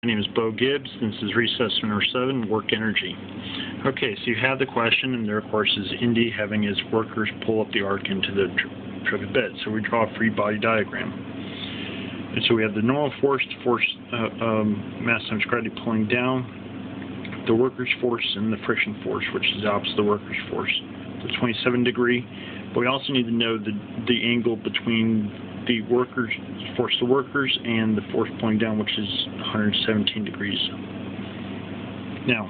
My name is Bo Gibbs. This is reassessment number 7, work energy. Okay, so you have the question, and there, of course, is Indy having his workers pull up the arc into the trigger bed. So we draw a free body diagram. And so we have the normal force, mass times gravity pulling down, the workers' force, and the friction force, which is the opposite of the workers' force. So 27 degree. But we also need to know the angle between the workers, force the workers, and the force pulling down, which is 117 degrees. Now,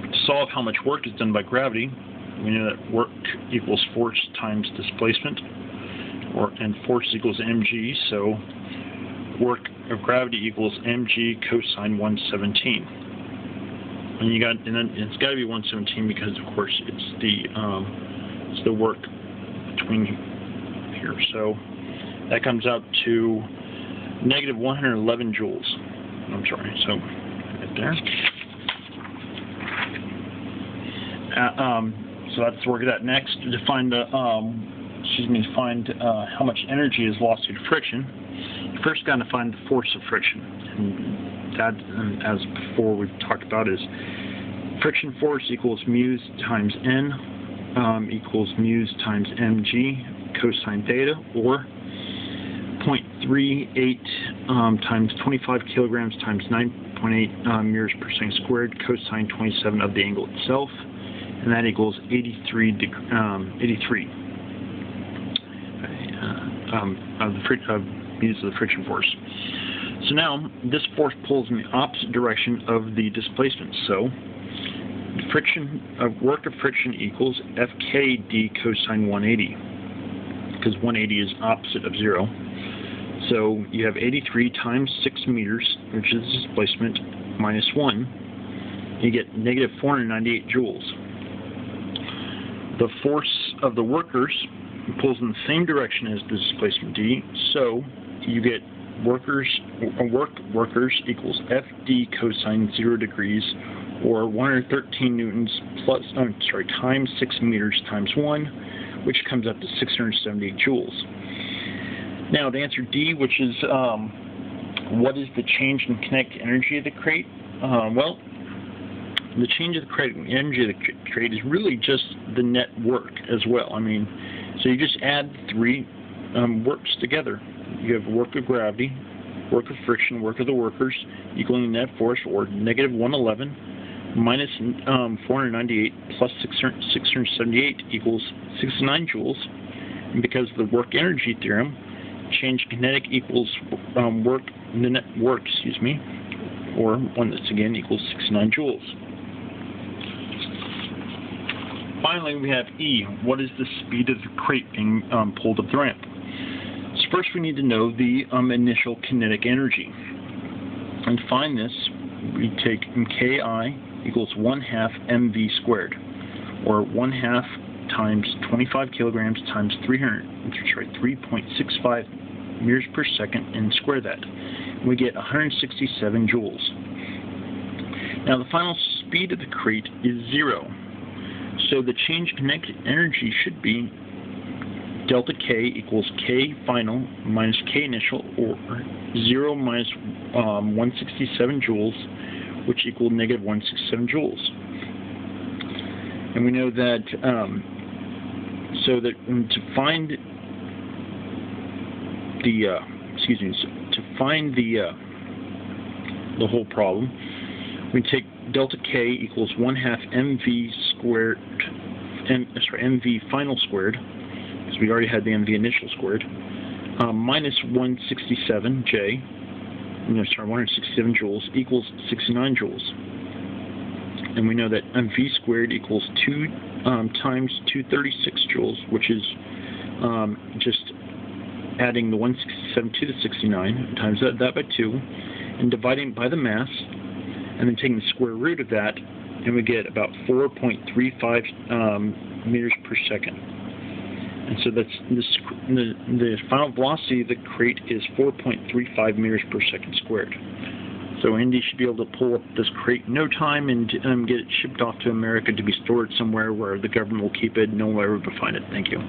to solve how much work is done by gravity, we know that work equals force times displacement, and force equals mg, so work of gravity equals mg cosine 117. And then it's got to be 117 because, of course, it's the work between here. So that comes out to negative 111 joules. I'm sorry, so right there. So that's where we're at next. To find find how much energy is lost due to friction. You first got to find the force of friction, and that, as before we've talked about, is friction force equals mu times n equals mu times mg cosine theta, or 0.38 times 25 kilograms times 9.8 meters per second squared cosine 27 of the angle itself, and that equals 83 of the friction force. So now this force pulls in the opposite direction of the displacement. So work of friction equals Fk d cosine 180, because 180 is opposite of 0. So you have 83 times 6 meters, which is displacement, minus 1. You get negative 498 joules. The force of the workers pulls in the same direction as the displacement d, so you get work equals Fd cosine 0 degrees, or 113 newtons times 6 meters times 1, which comes up to 678 joules. Now, to answer D, which is what is the change in kinetic energy of the crate? Well, the change of the kinetic energy of the crate is really just the net work as well. I mean, so you just add 3 works together. You have work of gravity, work of friction, work of the workers, equaling the net force, or negative 111 minus 498 plus 678 equals 69 joules. And because of the work energy theorem, change kinetic equals the net work, or one that's again equals 69 joules. Finally, we have E. What is the speed of the crate being pulled up the ramp? So first we need to know the initial kinetic energy. And to find this, we take Ki equals 1/2 mv squared, or 1/2 times 25 kilograms times 3.65 meters per second, and square that. We get 167 joules. Now the final speed of the crate is 0. So the change kinetic energy should be delta K equals K final minus K initial, or 0 minus 167 joules, which equal negative 167 joules. And we know that to find the whole problem, we take delta K equals 1/2 mv squared, mv final squared, because we already had the mv initial squared, minus 167 167 joules equals 69 joules. And we know that mv squared equals 2 times 236 joules, which is just adding the 167 to the 69, times that by 2, and dividing by the mass, and then taking the square root of that, and we get about 4.35 meters per second. And so that's the final velocity of the crate is 4.35 meters per second squared. So Indy should be able to pull up this crate in no time and get it shipped off to America to be stored somewhere where the government will keep it and no one will ever find it. Thank you.